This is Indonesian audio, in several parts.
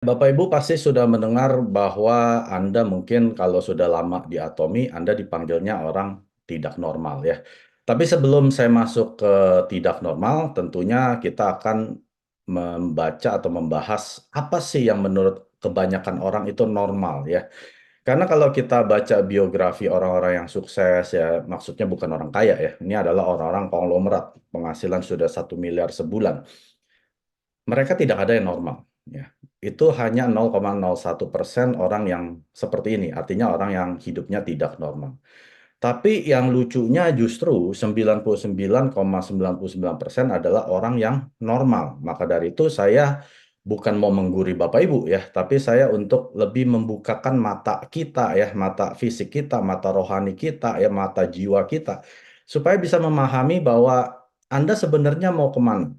Bapak Ibu pasti sudah mendengar bahwa Anda mungkin kalau sudah lama di Atomi, Anda dipanggilnya orang tidak normal ya. Tapi sebelum saya masuk ke tidak normal, tentunya kita akan membaca atau membahas apa sih yang menurut kebanyakan orang itu normal ya. Karena kalau kita baca biografi orang-orang yang sukses ya, maksudnya bukan orang kaya ya. Ini adalah orang-orang konglomerat, penghasilan sudah 1 miliar sebulan. Mereka tidak ada yang normal. Ya. Itu hanya 0,01% orang yang seperti ini, artinya orang yang hidupnya tidak normal. Tapi yang lucunya justru 99,99% adalah orang yang normal. Maka dari itu saya bukan mau menggurui Bapak Ibu ya, tapi saya untuk lebih membukakan mata kita ya, mata fisik kita, mata rohani kita ya, mata jiwa kita, supaya bisa memahami bahwa Anda sebenarnya mau kemana.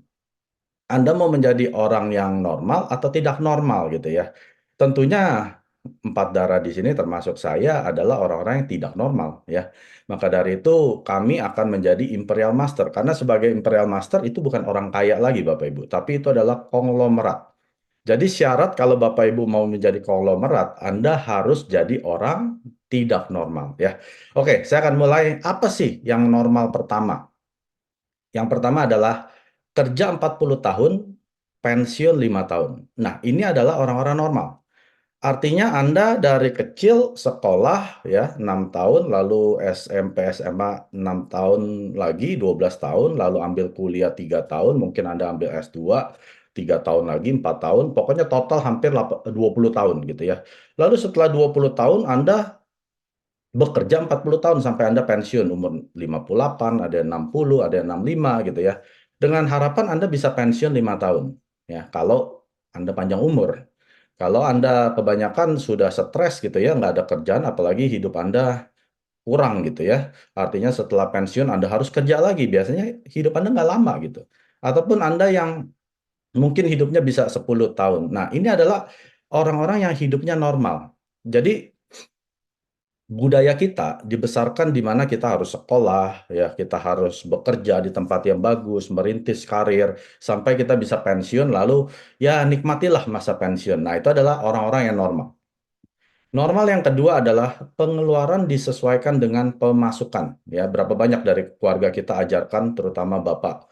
Anda mau menjadi orang yang normal atau tidak normal gitu ya. Tentunya empat darah di sini termasuk saya adalah orang-orang yang tidak normal ya. Maka dari itu kami akan menjadi Imperial Master karena sebagai Imperial Master itu bukan orang kaya lagi Bapak Ibu, tapi itu adalah konglomerat. Jadi syarat kalau Bapak Ibu mau menjadi konglomerat, Anda harus jadi orang tidak normal ya. Oke, saya akan mulai apa sih yang normal pertama? Yang pertama adalah kerja 40 tahun, pensiun 5 tahun. Nah, ini adalah orang-orang normal. Artinya Anda dari kecil sekolah ya 6 tahun, lalu SMP, SMA 6 tahun lagi 12 tahun, lalu ambil kuliah 3 tahun, mungkin Anda ambil S2 3 tahun lagi 4 tahun, pokoknya total hampir 20 tahun gitu ya. Lalu setelah 20 tahun Anda bekerja 40 tahun sampai Anda pensiun umur 58, ada yang 60, ada yang 65 gitu ya. Dengan harapan Anda bisa pensiun 5 tahun. Ya, kalau Anda panjang umur. Kalau Anda kebanyakan sudah stres gitu ya, nggak ada kerjaan, apalagi hidup Anda kurang gitu ya. Artinya setelah pensiun Anda harus kerja lagi. Biasanya hidup Anda nggak lama gitu. Ataupun Anda yang mungkin hidupnya bisa 10 tahun. Nah, ini adalah orang-orang yang hidupnya normal. Jadi budaya kita dibesarkan di mana kita harus sekolah, ya, kita harus bekerja di tempat yang bagus, merintis karir, sampai kita bisa pensiun, lalu ya nikmatilah masa pensiun. Nah, itu adalah orang-orang yang normal. Normal yang kedua adalah pengeluaran disesuaikan dengan pemasukan. Ya, berapa banyak dari keluarga kita ajarkan, terutama bapak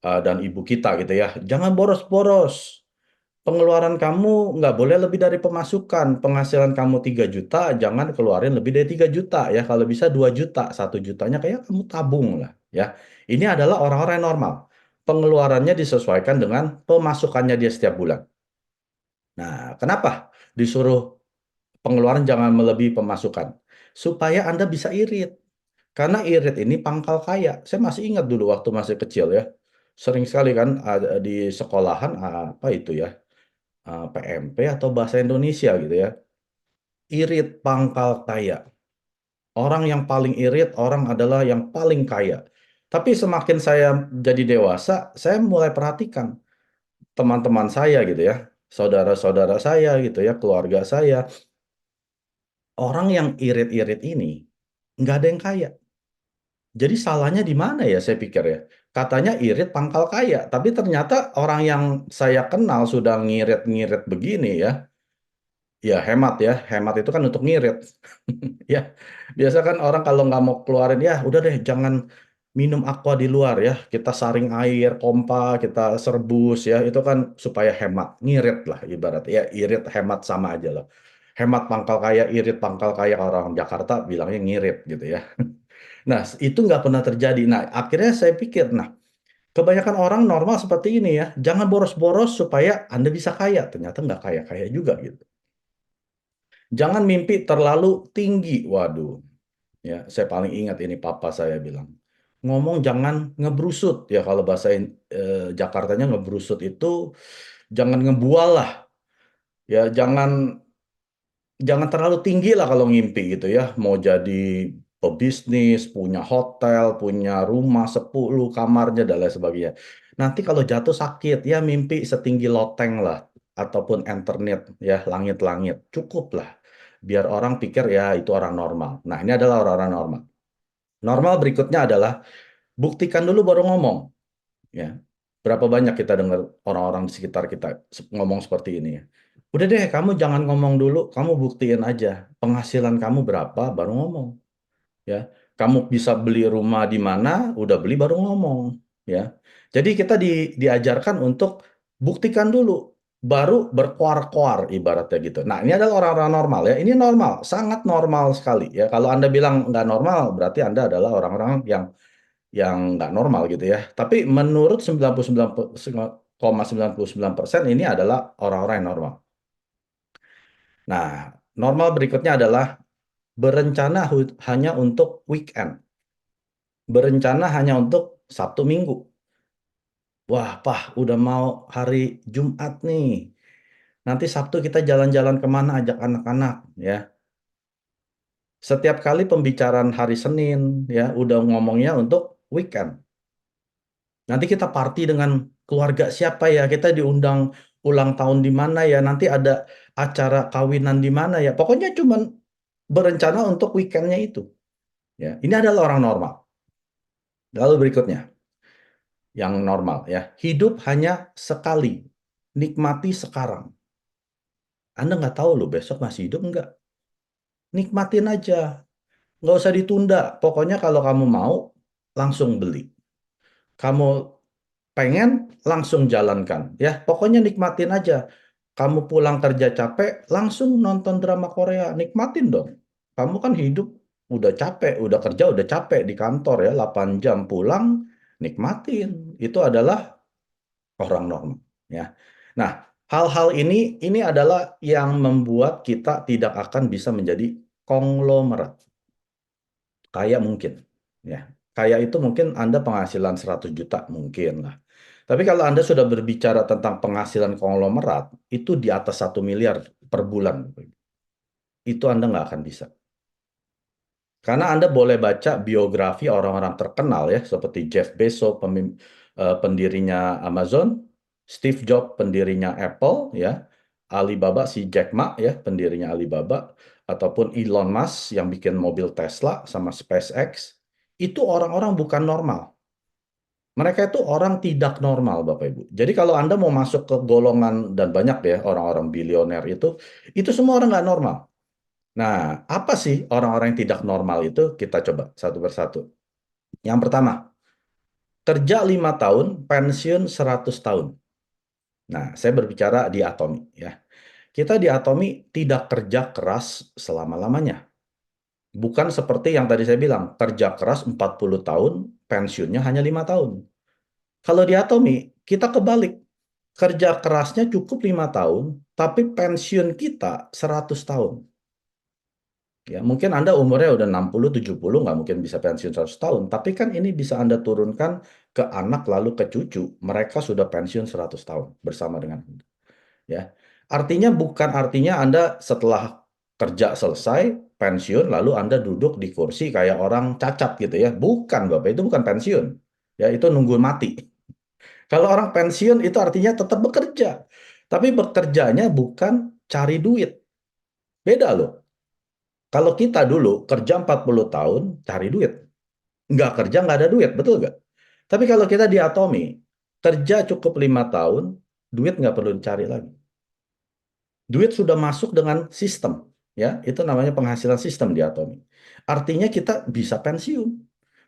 dan ibu kita gitu ya, jangan boros-boros. Pengeluaran kamu nggak boleh lebih dari pemasukan. Penghasilan kamu 3 juta, jangan keluarin lebih dari 3 juta ya. Kalau bisa 2 juta, 1 jutanya kayak kamu tabung lah ya. Ini adalah orang-orang yang normal. Pengeluarannya disesuaikan dengan pemasukannya dia setiap bulan. Nah, kenapa disuruh pengeluaran jangan melebihi pemasukan? Supaya Anda bisa irit. Karena irit ini pangkal kaya. Saya masih ingat dulu waktu masih kecil ya. Sering sekali kan ada di sekolahan apa itu ya, PMP atau bahasa Indonesia gitu ya. Irit pangkal kaya. Orang yang paling irit, orang adalah yang paling kaya. Tapi semakin saya jadi dewasa, saya mulai perhatikan teman-teman saya gitu ya, saudara-saudara saya gitu ya, keluarga saya. Orang yang irit-irit ini nggak ada yang kaya. Jadi salahnya di mana ya saya pikir ya. Katanya irit pangkal kaya, tapi ternyata orang yang saya kenal sudah ngirit-ngirit begini ya. Ya hemat ya, hemat itu kan untuk ngirit. Ya, biasa kan orang kalau nggak mau keluarin, ya udah deh jangan minum aqua di luar ya. Kita saring air, pompa, kita serbus ya. Itu kan supaya hemat, ngirit lah ibarat. Ya irit hemat sama aja loh. Hemat pangkal kaya, irit pangkal kaya orang Jakarta bilangnya ngirit gitu ya. Nah, itu nggak pernah terjadi. Nah, akhirnya saya pikir, nah kebanyakan orang normal seperti ini ya. Jangan boros-boros supaya Anda bisa kaya. Ternyata nggak kaya-kaya juga gitu. Jangan mimpi terlalu tinggi. Waduh, ya saya paling ingat ini papa saya bilang. Ngomong jangan ngebrusut ya kalau bahasa Jakartanya ngebrusut itu jangan ngebual lah. Ya jangan terlalu tinggi lah kalau ngimpi gitu ya. Mau jadi pebisnis, punya hotel, punya rumah 10 kamarnya dan lain sebagainya. Nanti kalau jatuh sakit ya mimpi setinggi loteng lah ataupun internet ya langit-langit. Cukup lah biar orang pikir ya itu orang normal. Nah, ini adalah orang-orang normal. Normal berikutnya adalah buktikan dulu baru ngomong ya. Berapa banyak kita dengar orang-orang di sekitar kita ngomong seperti ini ya. Udah deh, kamu jangan ngomong dulu, kamu buktiin aja. Penghasilan kamu berapa, baru ngomong. Ya, kamu bisa beli rumah di mana, udah beli baru ngomong. Ya, jadi kita diajarkan untuk buktikan dulu, baru berkoar-koar ibaratnya gitu. Nah, ini adalah orang-orang normal ya. Ini normal, sangat normal sekali ya. Kalau Anda bilang nggak normal, berarti Anda adalah orang-orang yang nggak normal gitu ya. Tapi menurut 99,99% ini adalah orang-orang yang normal. Nah, normal berikutnya adalah berencana hanya untuk weekend. Berencana hanya untuk Sabtu Minggu. Wah, Pah, udah mau hari Jumat nih. Nanti Sabtu kita jalan-jalan kemana ajak anak-anak ya. Setiap kali pembicaraan hari Senin ya udah ngomongnya untuk weekend. Nanti kita party dengan keluarga siapa ya? Kita diundang ulang tahun di mana ya? Nanti ada acara kawinan di mana ya? Pokoknya cuman berencana untuk weekendnya itu. Ya, ini adalah orang normal. Lalu berikutnya, yang normal ya, hidup hanya sekali, nikmati sekarang. Anda nggak tahu loh besok masih hidup nggak? Nikmatin aja, nggak usah ditunda. Pokoknya kalau kamu mau, langsung beli. Kamu pengen langsung jalankan ya pokoknya nikmatin aja kamu pulang kerja capek langsung nonton drama Korea nikmatin dong kamu kan hidup udah capek udah kerja udah capek di kantor ya 8 jam pulang nikmatin itu adalah orang normal ya nah hal-hal ini adalah yang membuat kita tidak akan bisa menjadi konglomerat kaya mungkin ya kaya itu mungkin Anda penghasilan 100 juta mungkin lah tapi kalau Anda sudah berbicara tentang penghasilan konglomerat itu di atas 1 miliar per bulan itu Anda nggak akan bisa karena Anda boleh baca biografi orang-orang terkenal ya seperti Jeff Bezos pendirinya Amazon Steve Jobs pendirinya Apple ya Alibaba si Jack Ma ya pendirinya Alibaba ataupun Elon Musk yang bikin mobil Tesla sama SpaceX itu orang-orang bukan normal. Mereka itu orang tidak normal, Bapak Ibu. Jadi kalau Anda mau masuk ke golongan dan banyak ya orang-orang bilioner itu semua orang nggak normal. Nah, apa sih orang-orang yang tidak normal itu? Kita coba satu persatu. Yang pertama, kerja 5 tahun, pensiun 100 tahun. Nah, saya berbicara di Atomi ya. Kita di Atomi tidak kerja keras selama-lamanya. Bukan seperti yang tadi saya bilang, kerja keras 40 tahun, pensiunnya hanya 5 tahun. Kalau di Atomi, kita kebalik. Kerja kerasnya cukup 5 tahun, tapi pensiun kita 100 tahun. Ya, mungkin Anda umurnya udah 60, 70, nggak mungkin bisa pensiun 100 tahun. Tapi kan ini bisa Anda turunkan ke anak lalu ke cucu. Mereka sudah pensiun 100 tahun bersama dengan Anda. Ya. Artinya Anda setelah kerja selesai, pensiun, lalu Anda duduk di kursi kayak orang cacat gitu ya. Bukan, Bapak, itu bukan pensiun. Ya, itu nunggu mati. Kalau orang pensiun itu artinya tetap bekerja. Tapi bekerjanya bukan cari duit. Beda loh. Kalau kita dulu kerja 40 tahun cari duit. Nggak kerja nggak ada duit, betul nggak? Tapi kalau kita di Atomi, kerja cukup 5 tahun, duit nggak perlu dicari lagi. Duit sudah masuk dengan sistem. Ya, itu namanya penghasilan sistem di Atomi. Artinya kita bisa pensiun.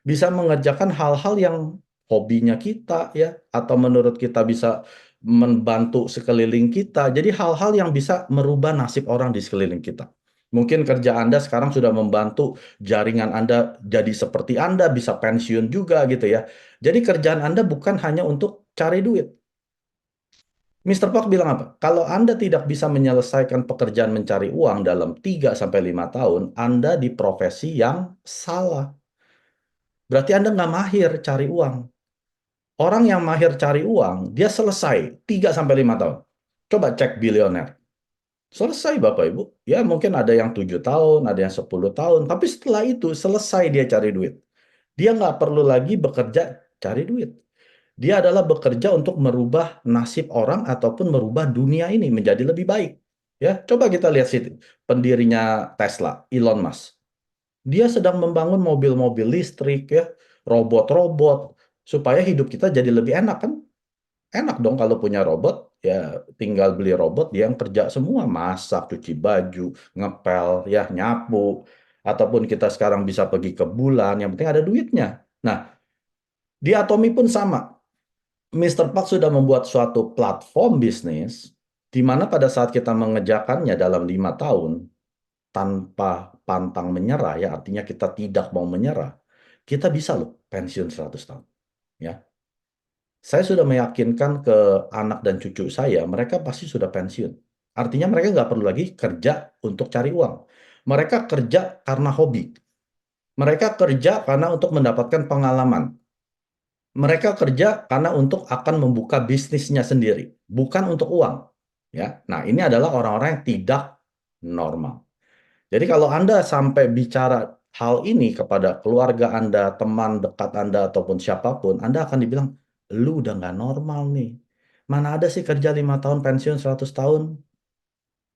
Bisa mengerjakan hal-hal yang hobinya kita ya atau menurut kita bisa membantu sekeliling kita. Jadi hal-hal yang bisa merubah nasib orang di sekeliling kita. Mungkin kerja Anda sekarang sudah membantu jaringan Anda jadi seperti Anda, bisa pensiun juga gitu ya. Jadi kerjaan Anda bukan hanya untuk cari duit. Mr. Park bilang apa? Kalau Anda tidak bisa menyelesaikan pekerjaan mencari uang dalam 3 sampai 5 tahun, Anda di profesi yang salah. Berarti Anda nggak mahir cari uang. Orang yang mahir cari uang, dia selesai 3 sampai 5 tahun. Coba cek bilioner. Selesai Bapak Ibu. Ya mungkin ada yang 7 tahun, ada yang 10 tahun. Tapi setelah itu selesai dia cari duit. Dia nggak perlu lagi bekerja cari duit. Dia adalah bekerja untuk merubah nasib orang ataupun merubah dunia ini menjadi lebih baik. Ya, coba kita lihat situ. Pendirinya Tesla, Elon Musk. Dia sedang membangun mobil-mobil listrik ya, robot-robot supaya hidup kita jadi lebih enak kan? Enak dong kalau punya robot. ya tinggal beli robot, dia yang kerja semua, masak, cuci baju, ngepel, ya nyapu, ataupun kita sekarang bisa pergi ke bulan, yang penting ada duitnya. Nah, di Atomi pun sama. Mr. Park sudah membuat suatu platform bisnis di mana pada saat kita mengejakannya dalam 5 tahun tanpa pantang menyerah, ya artinya kita tidak mau menyerah, kita bisa loh pensiun 100 tahun. Ya, saya sudah meyakinkan ke anak dan cucu saya, mereka pasti sudah pensiun. Artinya mereka nggak perlu lagi kerja untuk cari uang. Mereka kerja karena hobi. Mereka kerja karena untuk mendapatkan pengalaman. Mereka kerja karena untuk akan membuka bisnisnya sendiri, bukan untuk uang. Ya, nah ini adalah orang-orang yang tidak normal. Jadi kalau Anda sampai bicara hal ini kepada keluarga Anda, teman dekat Anda, ataupun siapapun, Anda akan dibilang, lu udah nggak normal nih. Mana ada sih kerja 5 tahun pensiun 100 tahun?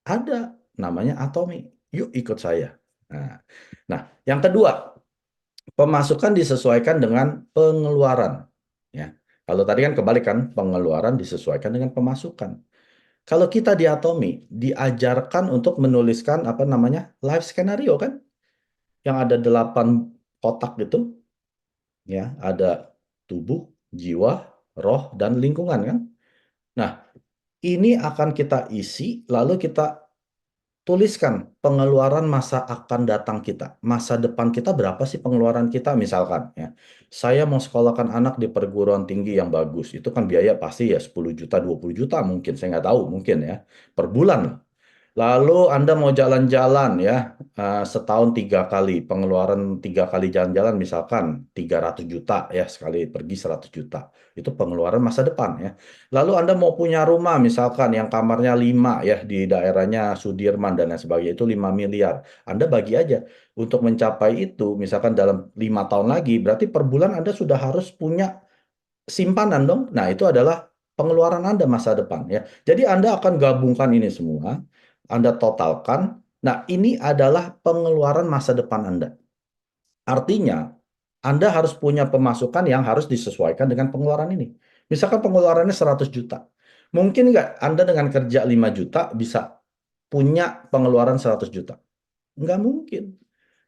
Ada, namanya Atomi. Yuk ikut saya. Nah, nah, yang kedua, pemasukan disesuaikan dengan pengeluaran. Ya, kalau tadi kan kebalik kan, pengeluaran disesuaikan dengan pemasukan. Kalau kita di Atomi diajarkan untuk menuliskan apa namanya life scenario kan, yang ada 8 kotak gitu, ya ada tubuh, jiwa, roh, dan lingkungan kan. Nah, ini akan kita isi, lalu kita tuliskan pengeluaran masa akan datang kita. Masa depan kita berapa sih pengeluaran kita? Misalkan ya, saya mau sekolahkan anak di perguruan tinggi yang bagus. Itu kan biaya pasti ya 10 juta, 20 juta mungkin. Saya nggak tahu, mungkin ya. Per bulan. Lalu Anda mau jalan-jalan ya, setahun 3 kali, pengeluaran 3 kali jalan-jalan misalkan 300 juta ya, sekali pergi 100 juta. Itu pengeluaran masa depan ya. Lalu Anda mau punya rumah misalkan yang kamarnya 5 ya di daerahnya Sudirman dan lain sebagainya, itu 5 miliar. Anda bagi aja untuk mencapai itu, misalkan dalam 5 tahun lagi, berarti per bulan Anda sudah harus punya simpanan dong. Nah, itu adalah pengeluaran Anda masa depan ya. Jadi Anda akan gabungkan ini semua, Anda totalkan. Nah, ini adalah pengeluaran masa depan Anda. Artinya, Anda harus punya pemasukan yang harus disesuaikan dengan pengeluaran ini. Misalkan pengeluarannya 100 juta. Mungkin nggak Anda dengan kerja 5 juta bisa punya pengeluaran 100 juta? Nggak mungkin.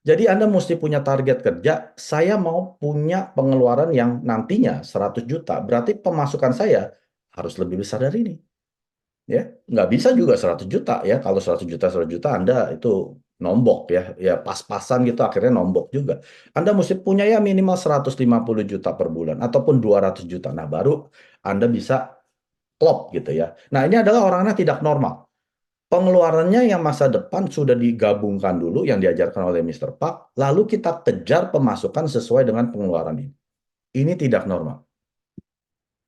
Jadi Anda mesti punya target kerja, saya mau punya pengeluaran yang nantinya 100 juta, berarti pemasukan saya harus lebih besar dari ini. Ya, nggak bisa juga 100 juta ya. Kalau 100 juta Anda itu nombok ya, ya pas-pasan gitu akhirnya nombok juga. Anda mesti punya ya minimal 150 juta per bulan ataupun 200 juta. Nah, baru Anda bisa klop gitu ya. Nah, ini adalah orang-orang tidak normal. Pengeluarannya yang masa depan sudah digabungkan dulu yang diajarkan oleh Mr. Park, lalu kita kejar pemasukan sesuai dengan pengeluaran ini. Ini tidak normal.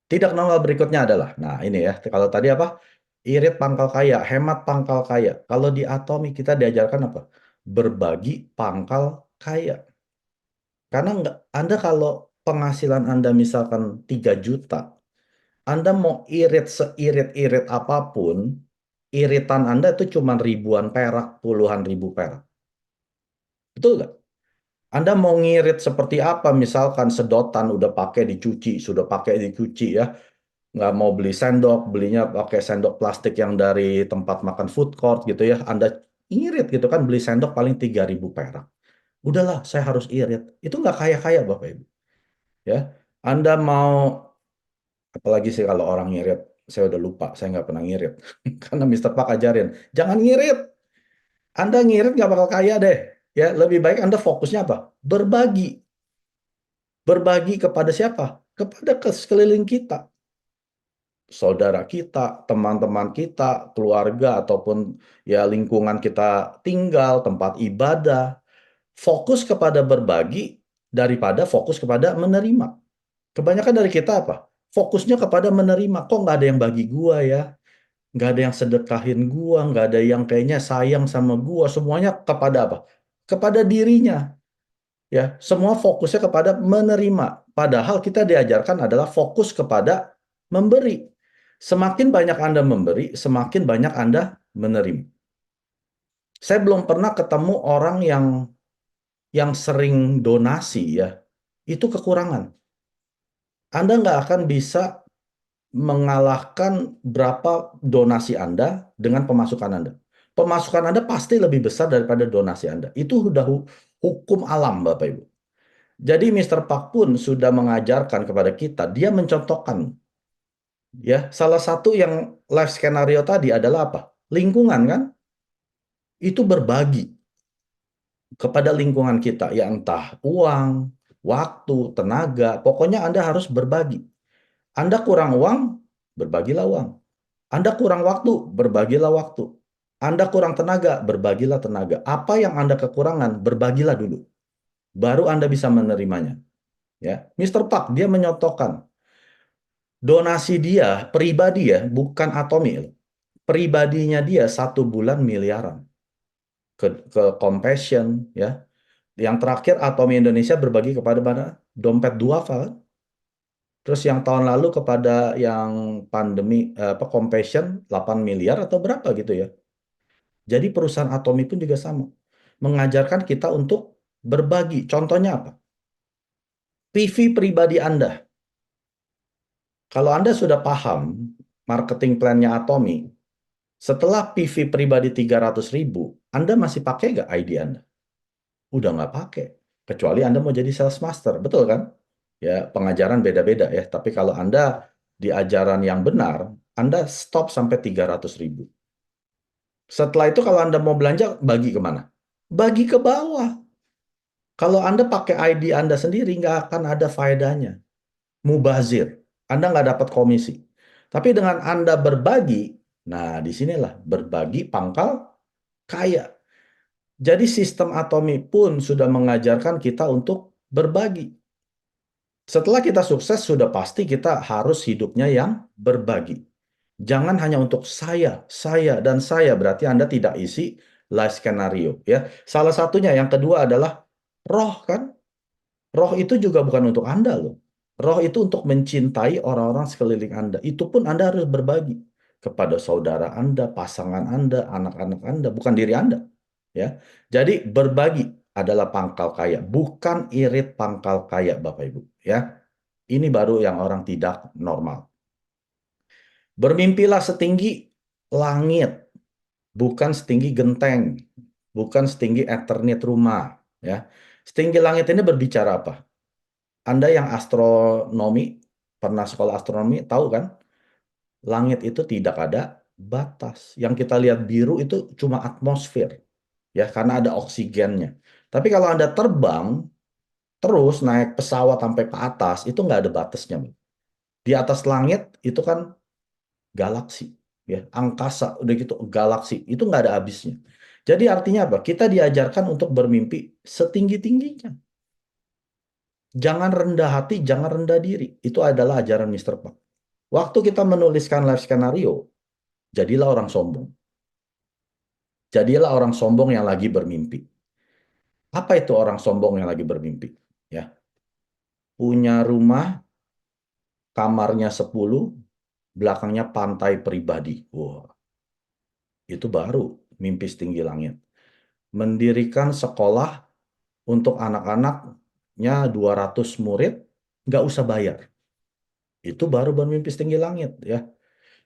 Tidak normal berikutnya adalah, nah ini ya, kalau tadi apa? Irit pangkal kaya, hemat pangkal kaya. Kalau di Atomi kita diajarkan apa? Berbagi pangkal kaya. Karena nggak, Anda kalau penghasilan Anda misalkan 3 juta, Anda mau irit seirit-irit apapun, iritan Anda itu cuma ribuan perak, puluhan ribu perak. Betul nggak? Anda mau ngirit seperti apa? Misalkan sedotan udah pakai dicuci, sudah pakai dicuci ya. Nggak mau beli sendok, belinya pakai sendok plastik yang dari tempat makan food court gitu ya. Anda irit gitu kan, beli sendok paling 3.000 perak. Udahlah, saya harus irit. Itu nggak kaya-kaya Bapak Ibu. Ya, Anda mau, apalagi sih kalau orang ngirit, saya udah lupa, saya nggak pernah ngirit. Karena Mister Pak ajarin, jangan ngirit. Anda ngirit nggak bakal kaya deh. Ya, lebih baik Anda fokusnya apa? Berbagi. Berbagi kepada siapa? Kepada sekeliling kita. Saudara kita, teman-teman kita, keluarga, ataupun ya lingkungan kita tinggal, tempat ibadah. Fokus kepada berbagi daripada fokus kepada menerima. Kebanyakan dari kita apa? Fokusnya kepada menerima. Kok nggak ada yang bagi gua ya? Nggak ada yang sedekahin gua, nggak ada yang kayaknya sayang sama gua. Semuanya kepada apa? Kepada dirinya. Ya, semua fokusnya kepada menerima. Padahal kita diajarkan adalah fokus kepada memberi. Semakin banyak Anda memberi, semakin banyak Anda menerima. Saya belum pernah ketemu orang yang sering donasi ya. Itu kekurangan. Anda nggak akan bisa mengalahkan berapa donasi Anda dengan pemasukan Anda. Pemasukan Anda pasti lebih besar daripada donasi Anda. Itu udah hukum alam, Bapak Ibu. Jadi Mr. Park pun sudah mengajarkan kepada kita, dia mencontohkan, ya, salah satu yang life skenario tadi adalah apa? Lingkungan kan? Itu berbagi kepada lingkungan kita, ya entah uang, waktu, tenaga, pokoknya Anda harus berbagi. Anda kurang uang, berbagilah uang. Anda kurang waktu, berbagilah waktu. Anda kurang tenaga, berbagilah tenaga. Apa yang Anda kekurangan, berbagilah dulu. Baru Anda bisa menerimanya. Ya, Mr. Park dia menyontohkan donasi dia pribadi ya, bukan atomi. Pribadinya dia 1 bulan miliaran ke Compassion ya. Yang terakhir Atomi Indonesia berbagi kepada mana? Dompet duafa kan? Terus yang tahun lalu kepada yang pandemi apa Compassion 8 miliar atau berapa gitu ya. Jadi perusahaan Atomi pun juga sama. Mengajarkan kita untuk berbagi. Contohnya apa? PV pribadi Anda. Kalau Anda sudah paham marketing plan-nya Atomi, setelah PV pribadi 300.000, Anda masih pakai nggak ID Anda? Udah nggak pakai. Kecuali Anda mau jadi sales master. Betul kan? Ya, pengajaran beda-beda ya. Tapi kalau Anda di ajaran yang benar, Anda stop sampai 300.000. Setelah itu kalau Anda mau belanja, bagi kemana? Bagi ke bawah. Kalau Anda pakai ID Anda sendiri, nggak akan ada faedahnya. Mubazir. Anda nggak dapat komisi. Tapi dengan Anda berbagi, nah disinilah berbagi pangkal kaya. Jadi sistem Atomi pun sudah mengajarkan kita untuk berbagi. Setelah kita sukses, sudah pasti kita harus hidupnya yang berbagi. Jangan hanya untuk saya, dan saya. Berarti Anda tidak isi life skenario. Ya. Salah satunya, yang kedua adalah roh kan. Roh itu juga bukan untuk Anda loh. Roh itu untuk mencintai orang-orang sekeliling Anda. Itu pun Anda harus berbagi kepada saudara Anda, pasangan Anda, anak-anak Anda, bukan diri Anda. Ya. Jadi berbagi adalah pangkal kaya, bukan irit pangkal kaya Bapak Ibu. Ya. Ini baru yang orang tidak normal. Bermimpilah setinggi langit, bukan setinggi genteng, bukan setinggi Eternit rumah. Ya. Setinggi langit ini berbicara apa? Anda yang astronomi, pernah sekolah astronomi, tahu kan? Langit itu tidak ada batas. Yang kita lihat biru itu cuma atmosfer, ya, karena ada oksigennya. Tapi kalau Anda terbang, terus naik pesawat sampai ke atas, itu nggak ada batasnya. Di atas langit itu kan galaksi, ya, angkasa, udah gitu galaksi, itu nggak ada habisnya. Jadi artinya apa? Kita diajarkan untuk bermimpi setinggi-tingginya. Jangan rendah hati, jangan rendah diri. Itu adalah ajaran Mr. Park. Waktu kita menuliskan life skenario, jadilah orang sombong. Jadilah orang sombong yang lagi bermimpi. Apa itu orang sombong yang lagi bermimpi? Ya, punya rumah, kamarnya 10, belakangnya pantai pribadi. Wah, itu baru mimpi setinggi langit. Mendirikan sekolah untuk anak-anaknya 200 murid, nggak usah bayar. Itu baru bermimpi setinggi langit. Ya.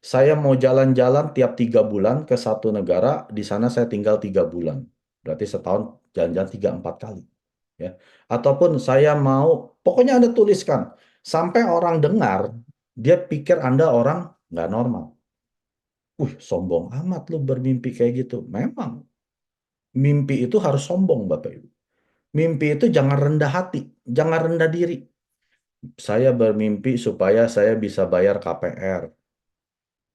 Saya mau jalan-jalan tiap 3 bulan ke satu negara, di sana saya tinggal 3 bulan. Berarti setahun jalan-jalan 3-4 kali. Ya. Ataupun saya mau, pokoknya Anda tuliskan. Sampai orang dengar, dia pikir Anda orang nggak normal. Sombong amat lu bermimpi kayak gitu. Memang, mimpi itu harus sombong Bapak Ibu. Mimpi itu jangan rendah hati, jangan rendah diri. Saya bermimpi supaya saya bisa bayar KPR.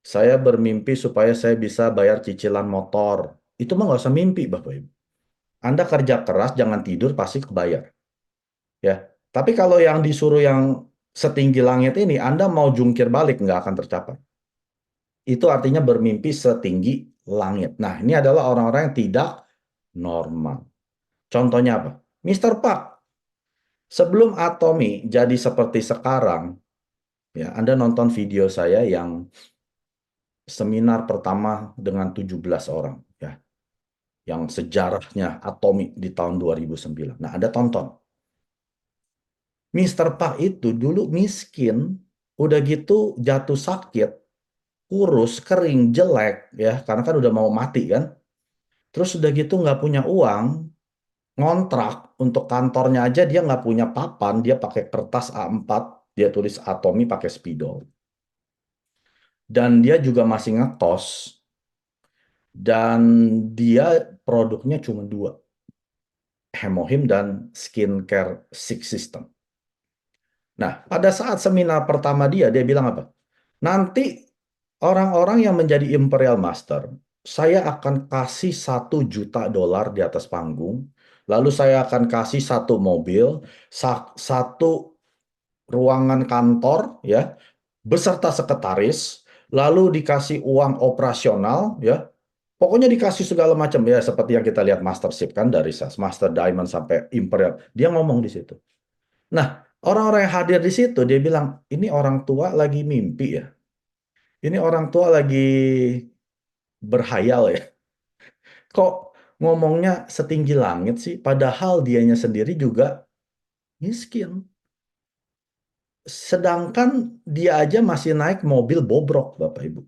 Saya bermimpi supaya saya bisa bayar cicilan motor. Itu mah nggak usah mimpi, Bapak Ibu. Anda kerja keras, jangan tidur, pasti kebayar. Ya. Tapi kalau yang disuruh yang setinggi langit ini, Anda mau jungkir balik, nggak akan tercapai. Itu artinya bermimpi setinggi langit. Nah, ini adalah orang-orang yang tidak normal. Contohnya apa? Mr. Park, sebelum Atomi jadi seperti sekarang, ya, Anda nonton video saya yang seminar pertama dengan 17 orang, ya, yang sejarahnya Atomi di tahun 2009. Nah, Anda tonton. Mr. Park itu dulu miskin, Udah gitu jatuh sakit, kurus, kering, jelek, ya, karena kan udah mau mati kan. Terus udah gitu nggak punya uang, ngontrak untuk kantornya aja dia nggak punya papan, dia pakai kertas A4, dia tulis Atomi pakai spidol. Dan dia juga masih ngekos, dan dia produknya cuma dua, Hemohim dan Skincare Six System. Nah, pada saat seminar pertama dia bilang apa? Nanti orang-orang yang menjadi Imperial Master, saya akan kasih $1 juta di atas panggung, lalu saya akan kasih satu mobil, satu ruangan kantor, ya, beserta sekretaris, lalu dikasih uang operasional, ya, pokoknya dikasih segala macam ya, seperti yang kita lihat Mastership kan dari Master Diamond sampai Imperial, dia ngomong di situ. Nah, orang-orang yang hadir di situ dia bilang, ini orang tua lagi mimpi ya. Ini orang tua lagi berhayal ya. Kok ngomongnya setinggi langit sih? Padahal dianya sendiri juga miskin. Sedangkan dia aja masih naik mobil bobrok, Bapak Ibu.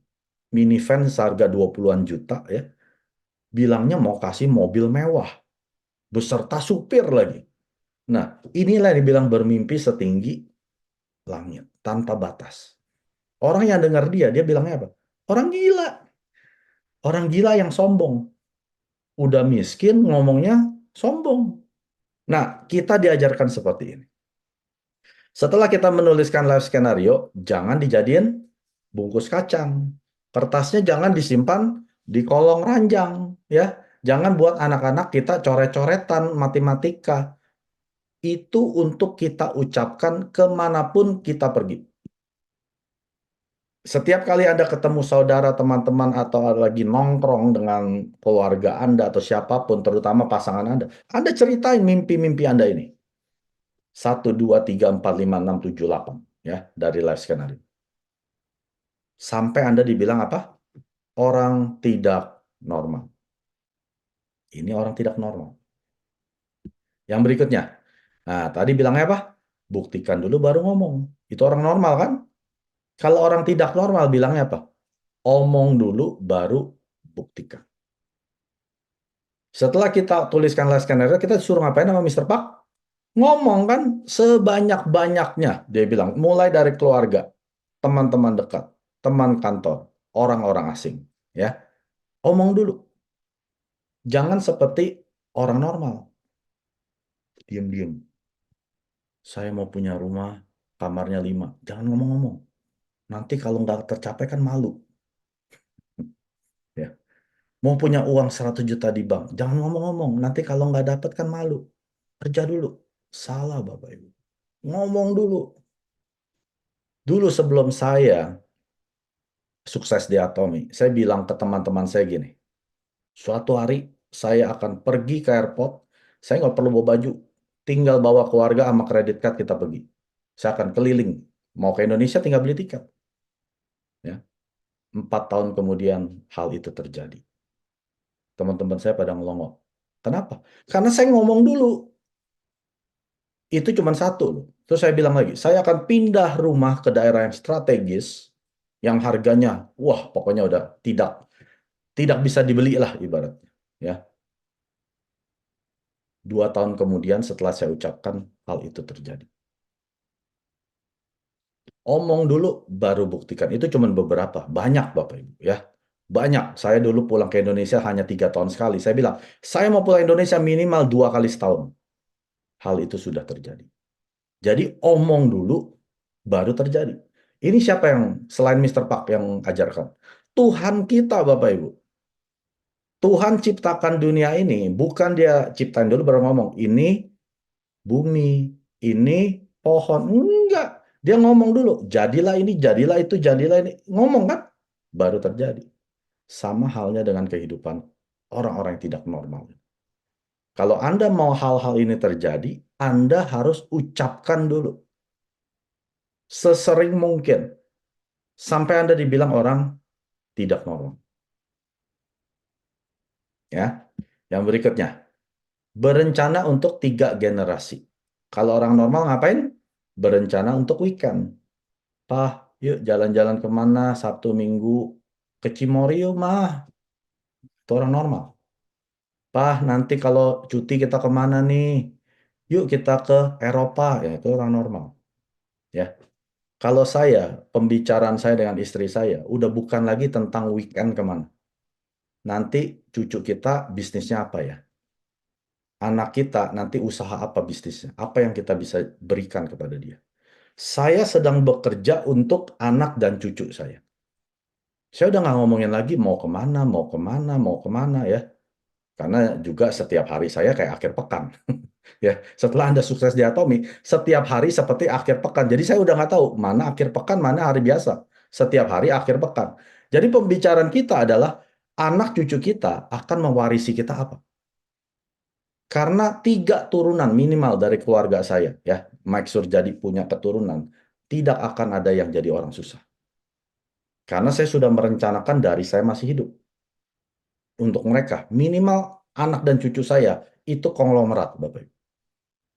Minivan seharga 20-an juta ya. Bilangnya mau kasih mobil mewah. Beserta supir lagi. Nah, inilah yang dibilang bermimpi setinggi langit. Tanpa batas. Orang yang dengar dia bilangnya apa? Orang gila. Orang gila yang sombong. Udah miskin ngomongnya sombong. Nah, kita diajarkan seperti ini. Setelah kita menuliskan live skenario, jangan dijadiin bungkus kacang. Kertasnya jangan disimpan di kolong ranjang, ya. Jangan buat anak-anak kita coret-coretan matematika. Itu untuk kita ucapkan kemanapun kita pergi. Setiap kali Anda ketemu saudara, teman-teman, atau lagi nongkrong dengan keluarga Anda atau siapapun, terutama pasangan Anda ceritain mimpi-mimpi Anda ini. 1, 2, 3, 4, 5, 6, 7, 8. Ya, dari live skenario. Sampai Anda dibilang apa? Orang tidak normal. Ini orang tidak normal. Yang berikutnya. Nah, tadi bilangnya apa? Buktikan dulu baru ngomong. Itu orang normal kan? Kalau orang tidak normal bilangnya apa? Omong dulu baru buktikan. Setelah kita tuliskan live skenario, kita disuruh ngapain sama Mr. Park? Ngomong kan sebanyak-banyaknya. Dia bilang, mulai dari keluarga, teman-teman dekat, teman kantor, orang-orang asing. Ya, omong dulu. Jangan seperti orang normal. Diam-diam. Saya mau punya rumah, kamarnya 5. Jangan ngomong-ngomong. Nanti kalau nggak tercapai kan malu. Ya. Mau punya uang 100 juta di bank. Jangan ngomong-ngomong. Nanti kalau nggak dapat kan malu. Kerja dulu. Salah Bapak Ibu. Ngomong dulu. Dulu sebelum saya sukses di Atomi, saya bilang ke teman-teman saya gini, suatu hari saya akan pergi ke airport, saya nggak perlu bawa baju, tinggal bawa keluarga sama kredit card kita pergi. Saya akan keliling, mau ke Indonesia tinggal beli tiket. Ya, 4 tahun kemudian hal itu terjadi. Teman-teman saya pada ngelongok. Kenapa? Karena saya ngomong dulu. Itu cuma satu loh. Terus saya bilang lagi, saya akan pindah rumah ke daerah yang strategis, yang harganya, wah pokoknya udah tidak bisa dibeli lah ibaratnya. Ya, 2 tahun kemudian setelah saya ucapkan hal itu terjadi. Omong dulu baru buktikan. Itu cuma beberapa, banyak Bapak Ibu ya. Banyak. Saya dulu pulang ke Indonesia hanya 3 tahun sekali. Saya bilang, saya mau pulang Indonesia minimal 2 kali setahun. Hal itu sudah terjadi. Jadi omong dulu baru terjadi. Ini siapa yang selain Mr. Park yang ajarkan? Tuhan kita Bapak Ibu. Tuhan ciptakan dunia ini, bukan dia ciptain dulu baru ngomong, ini bumi, ini pohon. Enggak. Dia ngomong dulu, jadilah ini, jadilah itu, jadilah ini. Ngomong kan? Baru terjadi. Sama halnya dengan kehidupan orang-orang yang tidak normal. Kalau Anda mau hal-hal ini terjadi, Anda harus ucapkan dulu. Sesering mungkin. Sampai Anda dibilang orang tidak normal. Ya. Yang berikutnya. Berencana untuk 3 generasi. Kalau orang normal ngapain? Berencana untuk weekend. Pah, yuk jalan-jalan kemana Sabtu Minggu? Ke Cimory yuk, mah. Itu orang normal. Pah, nanti kalau cuti kita kemana nih? Yuk kita ke Eropa. Ya, itu orang normal. Ya, kalau saya, pembicaraan saya dengan istri saya, udah bukan lagi tentang weekend kemana. Nanti cucu kita bisnisnya apa ya? Anak kita nanti usaha apa bisnisnya? Apa yang kita bisa berikan kepada dia? Saya sedang bekerja untuk anak dan cucu saya. Saya udah nggak ngomongin lagi mau kemana, mau kemana, mau kemana ya. Karena juga setiap hari saya kayak akhir pekan. Ya, setelah Anda sukses di Atomi, setiap hari seperti akhir pekan. Jadi saya udah nggak tahu mana akhir pekan, mana hari biasa. Setiap hari akhir pekan. Jadi pembicaraan kita adalah anak cucu kita akan mewarisi kita apa? Karena 3 turunan minimal dari keluarga saya, ya, Mike Surjadi punya keturunan, tidak akan ada yang jadi orang susah. Karena saya sudah merencanakan dari saya masih hidup. Untuk mereka, minimal anak dan cucu saya itu konglomerat, Bapak Ibu.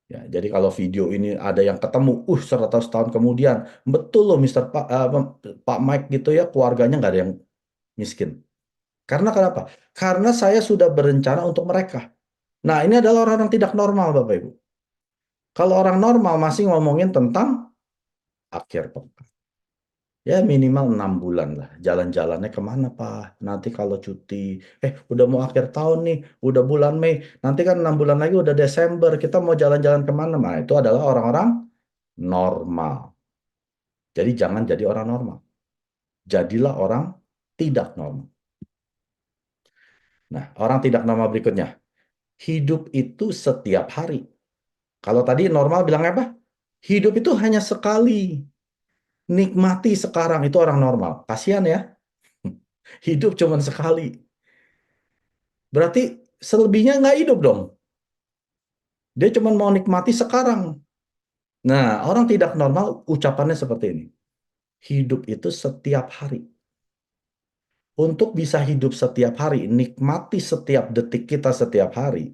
Ya, jadi kalau video ini ada yang ketemu, 100 tahun kemudian, betul loh Pak Mike gitu ya, keluarganya nggak ada yang miskin. Karena kenapa? Karena saya sudah berencana untuk mereka. Nah, ini adalah orang-orang tidak normal, Bapak Ibu. Kalau orang normal masih ngomongin tentang akhir pekan. Ya minimal 6 bulan lah. Jalan-jalannya kemana Pak? Nanti kalau cuti. Udah mau akhir tahun nih. Udah bulan Mei. Nanti kan 6 bulan lagi udah Desember. Kita mau jalan-jalan kemana? Nah itu adalah orang-orang normal. Jadi jangan jadi orang normal. Jadilah orang tidak normal. Nah orang tidak normal berikutnya. Hidup itu setiap hari. Kalau tadi normal bilangnya apa? Hidup itu hanya sekali. Nikmati sekarang itu orang normal. Kasihan ya. Hidup cuma sekali. Berarti selebihnya nggak hidup dong. Dia cuma mau nikmati sekarang. Nah, orang tidak normal ucapannya seperti ini. Hidup itu setiap hari. Untuk bisa hidup setiap hari, nikmati setiap detik kita setiap hari,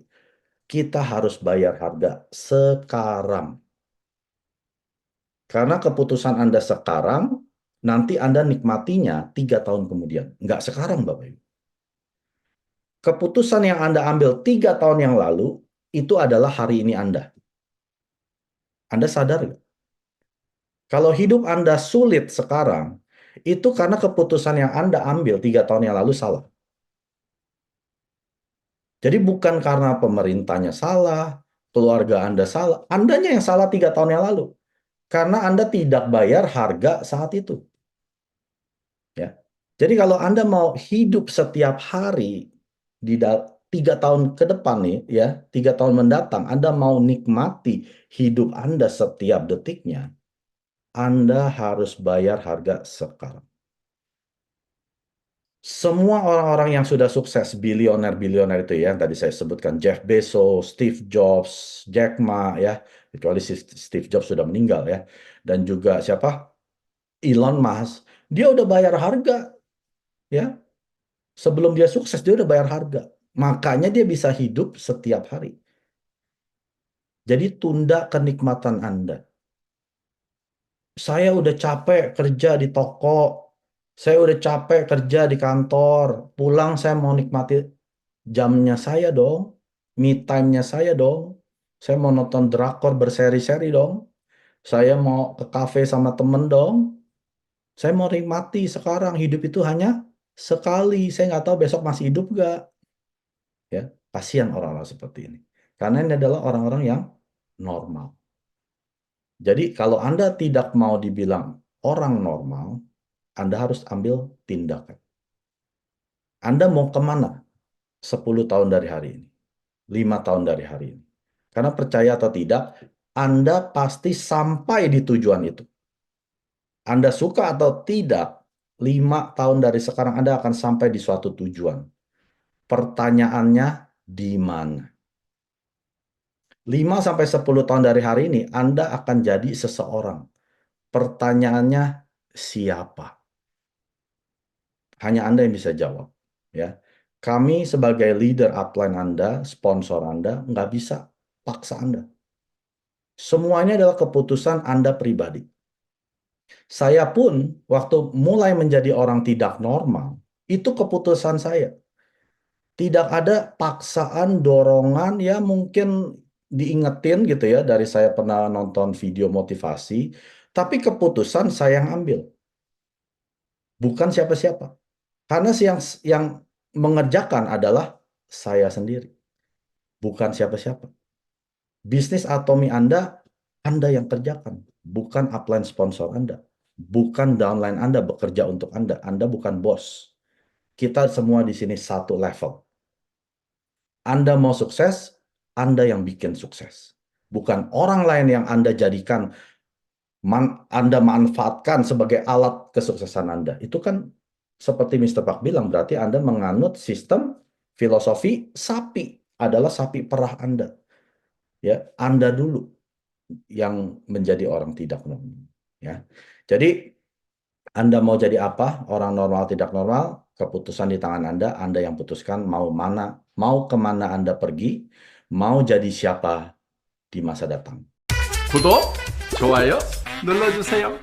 kita harus bayar harga sekarang. Karena keputusan Anda sekarang, nanti Anda nikmatinya 3 tahun kemudian. Nggak sekarang, Bapak Ibu. Keputusan yang Anda ambil 3 tahun yang lalu, itu adalah hari ini Anda. Anda sadar nggak? Kalau hidup Anda sulit sekarang, itu karena keputusan yang Anda ambil 3 tahun yang lalu salah. Jadi bukan karena pemerintahnya salah, keluarga Anda salah, Andanya yang salah 3 tahun yang lalu. Karena Anda tidak bayar harga saat itu. Ya. Jadi kalau Anda mau hidup setiap hari di 3 tahun ke depan nih, ya 3 tahun mendatang, Anda mau nikmati hidup Anda setiap detiknya, Anda harus bayar harga sekarang. Semua orang-orang yang sudah sukses, bilioner-bilioner itu ya, yang tadi saya sebutkan, Jeff Bezos, Steve Jobs, Jack Ma, ya, kecuali si Steve Jobs sudah meninggal ya, dan juga siapa? Elon Musk, dia udah bayar harga, ya, sebelum dia sukses dia udah bayar harga, makanya dia bisa hidup setiap hari. Jadi tunda kenikmatan Anda. Saya udah capek kerja di toko, saya udah capek kerja di kantor, pulang saya mau nikmati jamnya saya dong, me time-nya saya dong. Saya mau nonton drakor berseri-seri dong. Saya mau ke kafe sama temen dong. Saya mau nikmati sekarang. Hidup itu hanya sekali. Saya nggak tahu besok masih hidup nggak. Ya, kasihan orang-orang seperti ini. Karena ini adalah orang-orang yang normal. Jadi kalau Anda tidak mau dibilang orang normal, Anda harus ambil tindakan. Anda mau kemana 10 tahun dari hari ini? 5 tahun dari hari ini. Karena percaya atau tidak, Anda pasti sampai di tujuan itu. Anda suka atau tidak, 5 tahun dari sekarang Anda akan sampai di suatu tujuan. Pertanyaannya, di mana? 5 sampai 10 tahun dari hari ini, Anda akan jadi seseorang. Pertanyaannya, siapa? Hanya Anda yang bisa jawab. Ya, kami sebagai leader upline Anda, sponsor Anda, nggak bisa paksa Anda. Semuanya adalah keputusan Anda pribadi. Saya pun waktu mulai menjadi orang tidak normal, itu keputusan saya. Tidak ada paksaan, dorongan, ya mungkin diingetin gitu ya, dari saya pernah nonton video motivasi, tapi keputusan saya yang ambil, bukan siapa-siapa. Karena yang mengerjakan adalah saya sendiri, bukan siapa-siapa. Bisnis Atomi Anda yang kerjakan, bukan upline sponsor Anda, bukan downline Anda bekerja untuk Anda bukan bos. Kita semua di sini satu level. Anda mau sukses, Anda yang bikin sukses. Bukan orang lain yang Anda jadikan, Anda manfaatkan sebagai alat kesuksesan Anda. Itu kan seperti Mr. Park bilang, berarti Anda menganut sistem filosofi sapi, adalah sapi perah Anda. Ya, Anda dulu yang menjadi orang tidak normal. Ya, jadi Anda mau jadi apa, orang normal tidak normal, keputusan di tangan Anda. Anda yang putuskan mau kemana Anda pergi, mau jadi siapa di masa datang. 구독, 좋아요 눌러주세요.